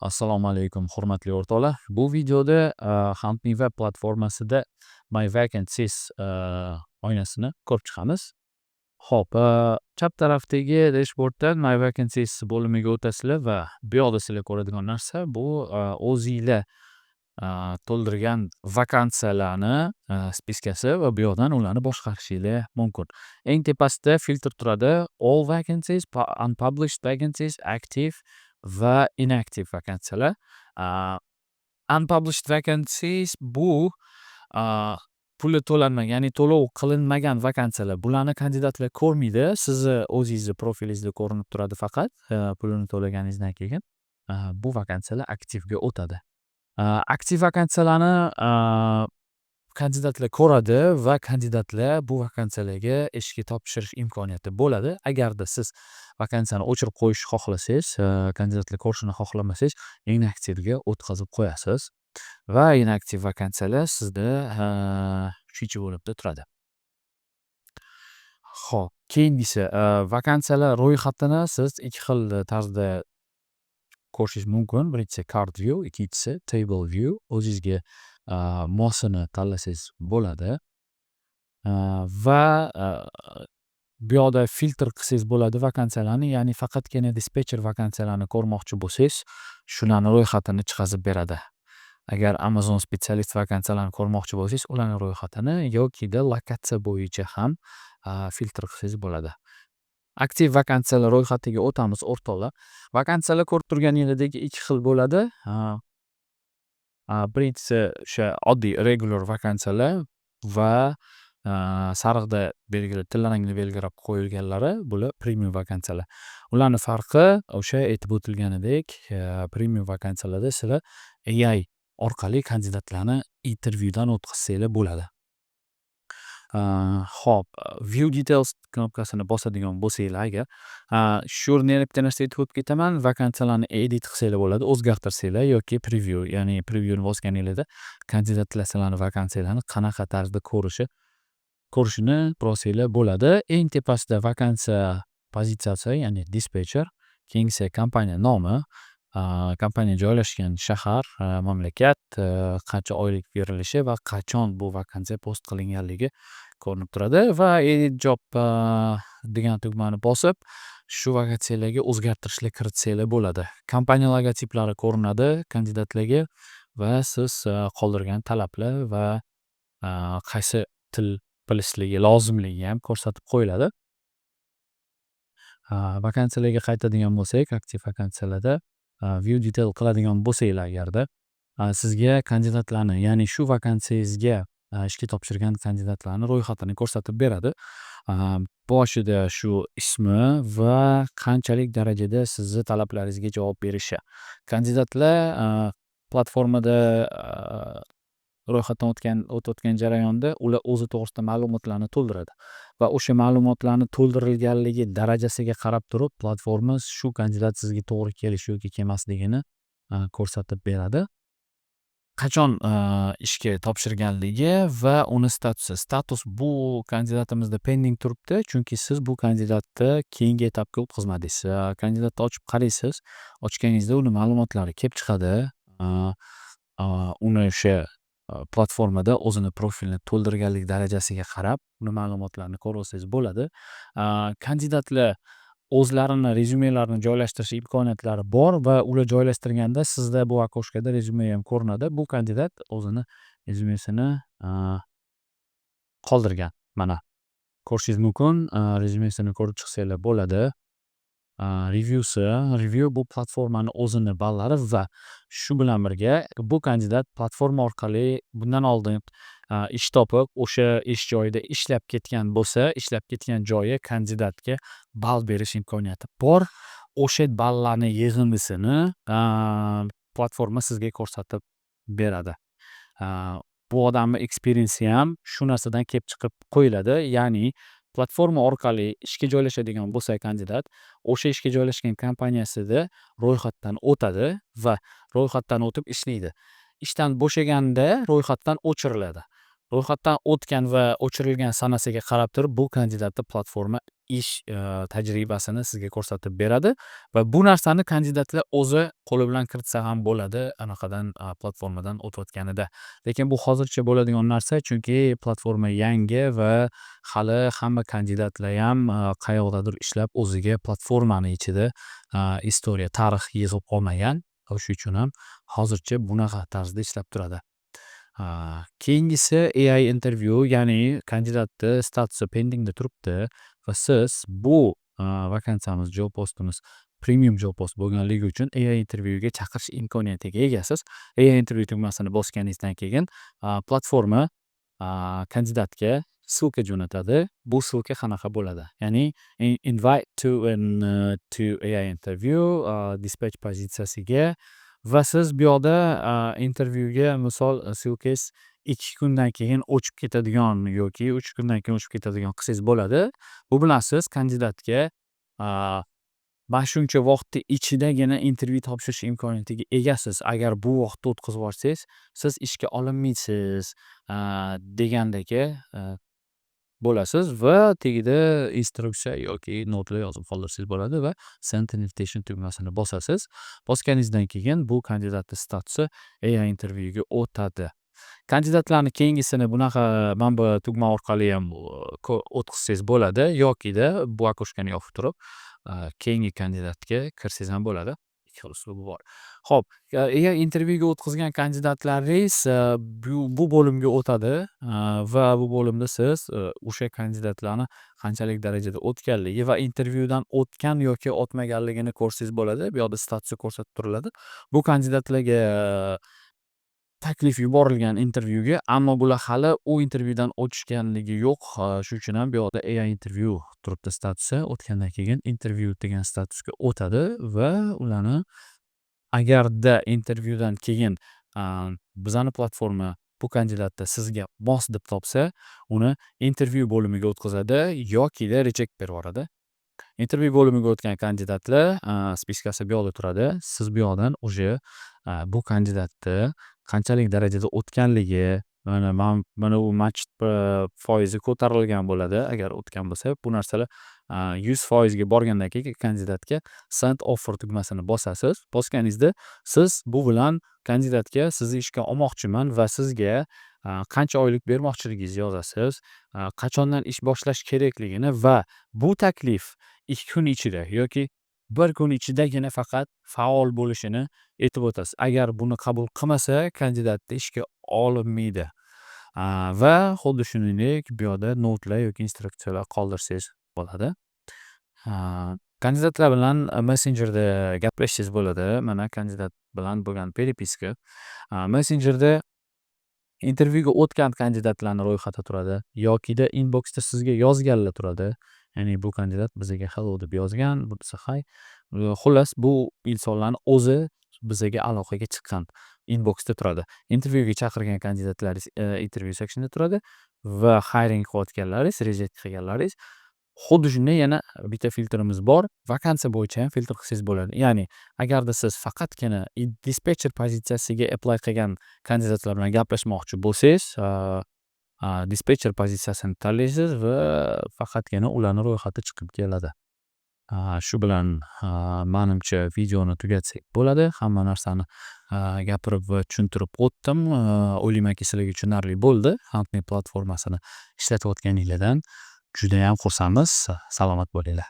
Assalomu alaykum, hurmatli o'rtoqlar. Bu videoda Huntme platformasida My Vacancies oynasini ko'rib chiqamiz. Xo'p, chap tarafdagi dashborddan My Vacancies bo'limiga o'tasizlar va bu yoqda sizlar ko'radigan narsa bu o'zinglar to'ldirgan vakansiyalarni spiskasi va bu yoqdan ularni boshqarishingiz mumkin. Eng tepasida filtr turadi: All vacancies, unpublished vacancies, active va inactive vakansiyalar. Unpublished vacancies bu puli to'lanmagan, ya'ni to'lov qilinmagan vakansiyalar. Bularni kandidatlar ko'rmaydi. Sizni o'zingizni profilingizda ko'rinib turadi faqat pulini to'laganingizdan keyin. Bu vakansiyalar aktivga o'tadi. Aktiv vakansiyalarni kandidatlar ko'radi va kandidatlar bu vakansiyalarga ishga topshirish imkoniyati bo'ladi. Agarda siz vakansiyani o'chirib qo'yishni xohlasangiz, kandidatlar ko'rishini xohlamasangiz, inaktivga o'tkazib qo'yasiz va inaktiv vakansiyalar sizda shuncha bo'libda turadi. Xo'p, keyingisi vakansiyalar ro'yxatini siz ikki xil tarzda ko'rishingiz mumkin. Birinchisi card view, ikkinchisi table view. O'zingizga mosini tanlasangiz bo'ladi. Va bu yoqda filtr qilsangiz bo'ladi vakansiyalarni, ya'ni faqatgina dispetcher vakansiyalarni ko'rmoqchi bo'lsangiz, shularni ro'yxatini chiqazib beradi. Agar Amazon spetsialist vakansiyalarni ko'rmoqchi bo'lsangiz, ularning ro'yxatini yokida lokatsiya bo'yicha ham filtr qilsangiz bo'ladi. Aktiv vakansiyalar ro'yxatiga o'tamiz o'rtoqlar. Vakansiyalar ko'rib turganingizdek ikki xil bo'ladi. Birinchisi o'sha oddiy regular vakansiyalar va sariqda belgilab, tillarangli belgilab qo'yilganlari bular premium vakansiyalar. Ularning farqi o'sha aytib o'tilganidek, premium vakansiyalarda sizlar AI orqali kandidatlarni intervyudan o'tkazsanglar bo'ladi. Xo'p, view details knopkasini bosadigan bo'lsanglar agar, shu o'rinda bitta narsa aytib o'tib ketaman. Vakansiyalarni edit qilsanglar bo'ladi, o'zgartirsanglar yoki preview, ya'ni previewni bosganingizda kandidatlar sizlarning vakansiyalarni qanaqa tarzda ko'rishini bilsanglar bo'ladi. Eng tepasida vakansiya pozitsiyasi, ya'ni dispetcher, keyingisi kompaniya nomi, kompaniya joylashgan shahar, mamlakat, qancha oylik berilishi va qachon bu vakansiya post qilinganligi ko'rinib turadi va edit job degan tugmani bosib, shu vakansiyalarga o'zgartirishlar kiritsanglar bo'ladi. Kompaniya logotiplari ko'rinadi kandidatlarga va siz qoldirgan talablar va qaysi til bilishligi lozimligi ham ko'rsatib qo'yiladi. Vakansiyalarga qaytadigan bo'lsak, aktiv vakansiyalarda view detail qiladigan bo'lsanglar agarda, sizga kandidatlarni, ya'ni shu vakansiyangizga ishga topshirgan kandidatlarni ro'yxatini ko'rsatib beradi. Boshida shu ismi va qanchalik darajada sizni talablaringizga javob berishi. Kandidatlar platformada ro'yxatdan o'tayotgan jarayonda ular o'zi to'g'risida ma'lumotlarni to'ldiradi va o'sha ma'lumotlarni to'ldirilganligi darajasiga qarab turib, platforma shu kandidat sizga to'g'ri kelishi yoki kelmasligini ko'rsatib beradi. Qachon ishga topshirganligi va uni statusi. Status bu kandidatimizda pending turibdi, chunki siz bu kandidatni keyingi etapga o'tkazmadingiz. Kandidatni ochib qaraysiz, ochganingizda uni ma'lumotlari kelib chiqadi. Uni o'sha platformada o'zini profilini to'ldirganlik darajasiga qarab uni ma'lumotlarini ko'rib olsangiz bo'ladi. Kandidatlar o'zlarini rezyumelarini joylashtirish imkoniyatlari bor va ular joylashtirganda sizda bu okошкада rezyume ham ko'rinadi. Bu kandidat o'zini rezyumesini qoldirgan. Mana ko'rishingiz mumkin. Rezyumesini ko'rib chiqsanglar bo'ladi. Review bu platformani o'zini ballari va shu bilan birga bu kandidat platforma orqali bundan oldin ish topib, o'sha ish joyida ishlab ketgan bo'lsa, ishlab ketgan joyi kandidatga ball berish imkoniyati bor. O'sha ballarni yig'indisini platforma sizga ko'rsatib beradi. Bu odamning experience ham shu narsadan kelib chiqib qo'yiladi, ya'ni platforma orqali ishga joylashadigan bo'lsa kandidat, o'sha ishga joylashgan kompaniyasida ro'yxatdan o'tadi va ro'yxatdan o'tib ishlaydi. Ishdan bo'shaganda ro'yxatdan o'chiriladi. Ro'yxatdan o'tgan va o'chirilgan sanasiga qarab turib, bu kandidatni platforma ish tajribasini sizga ko'rsatib beradi va bu narsani kandidatlar o'zi qo'li bilan kiritsa ham bo'ladi anaqadan platformadan o'tayotganida. Lekin bu hozircha bo'ladigan narsa, chunki platforma yangi va hali hamma kandidatlar ham qayoqdadir ishlab o'ziga platformani ichida istoriya, tarix yig'ib olmagan. Shuning uchun ham hozircha bunaqa tarzda ishlab turadi. Keyingisi AI intervyu, ya'ni kandidatni statusi pendingda turibdi va siz bu vakansiyamiz, job postimiz premium job post bo'lganligi uchun AI intervyuga chaqirish imkoniyatiga egasiz. AI intervyu tugmasini bosganingizdan keyin platforma kandidatga ssilka jo'natadi. Bu ssilka qanaqa bo'ladi? Ya'ni invite to AI interview dispatch pozitsiyasiga va siz bu yoqda intervyuga misol ssilkangiz 2 kundan keyin o'chib ketadigan yoki 3 kundan keyin o'chib ketadigan qilsangiz bo'ladi. Bu bilan siz kandidatga mana shuncha vaqtni ichidagina intervyu topshirish imkoniyatiga egasiz. Agar bu vaqtda o'tkazib yuborsangiz, siz ishga olinmaysiz degandagi bo'lasiz va tagida instruksiya yoki notlar yozib qoldirsangiz bo'ladi va send invitation tugmasini bosasiz. Bosganingizdan keyin bu kandidatning statusi AI intervyuga o'tadi. Kandidatlarni keyingisini bunaqa mana bu tugma orqali ham o'tkazsangiz bo'ladi yokida bu okошкani yopib turib keyingi kandidatga kirsangiz ham bo'ladi. Ikki xil uslubi bor. Xo'p, AI intervyuga o'tkazgan kandidatlaringiz bu bo'limga o'tadi va bu bo'limda siz o'sha kandidatlarni qanchalik darajada o'tganligi va intervyudan o'tgan yoki o'tmaganligini ko'rsangiz bo'ladi. Bu yoqda statusi ko'rsatib turiladi. Bu kandidatlarga taklif yuborilgan intervyuga, ammo bular hali u intervyudan o'tishganligi yo'q. Shuning uchun ham bu yoqda AI intervyu turibdi statusi. O'tgandan keyin intervyu degan statusga o'tadi va ularni agarda intervyudan keyin bizani platforma bu kandidatni sizga mos deb topsa, uni intervyu bo'limiga o'tkazadi yokida reject berib yuboradi. Intervyu bo'limiga o'tgan kandidatlar spiskasi bu yoqda turadi. Siz bu yoqdan o'sha bu kandidatni qanchalik darajada o'tganligi, mana bu match foizi ko'tarilgan bo'ladi. Agar o'tgan bo'lsa, bu narsalar 100% ga borgandan keyin kandidatga send offer tugmasini bosasiz. Bosganingizda siz bu bilan kandidatga sizni ishga olmoqchiman va sizga qancha oylik bermoqchiligingizni yozasiz, qachondan ish boshlash kerakligini va bu taklif 2 kun ichida yoki 1 kun ichidagina faqat faol bo'lishini aytib o'tasiz. Agar buni qabul qilmasa, kandidatni ishga olinmaydi. Va xuddi shuningdek bu yoqda notlar yoki instruksiyalar qoldirsangiz bo'ladi. Kandidatlar bilan messenjerda gaplashsangiz bo'ladi. Mana kandidat bilan bo'lgan peripiska. Messenjerda intervyuga o'tgan kandidatlarning ro'yxati turadi yokida inboxda sizga yozganlar turadi. Ya'ni bu kandidat bizga hello deb yozgan, bu desa hi. Xullas bu insonlarning o'zi bizga aloqaga chiqqan inboxda turadi. Intervyuga chaqirgan kandidatlaringiz intervyu sectionda turadi va hiring qilayotganlaringiz, reject qilganlaringiz xuddi shunday yana bitta filtrimiz bor. Vakansiya bo'yicha ham filtr qilsangiz bo'ladi. Ya'ni agarda siz faqatgina dispatcher pozitsiyasiga apply qilgan kandidatlar bilan gaplashmoqchi bo'lsangiz, dispatcher pozitsiyasini tanlaysiz va faqatgina ularning ro'yxati chiqib keladi. Shu bilan menimcha videoni tugatsak bo'ladi. Hamma narsani gapirib va tushuntirib o'tdim. O'ylaymanki sizlarga tushunarli bo'ldi. Huntme platformasini ishlatayotganinglardan juda ham xursandmiz. Salomat bo'linglar.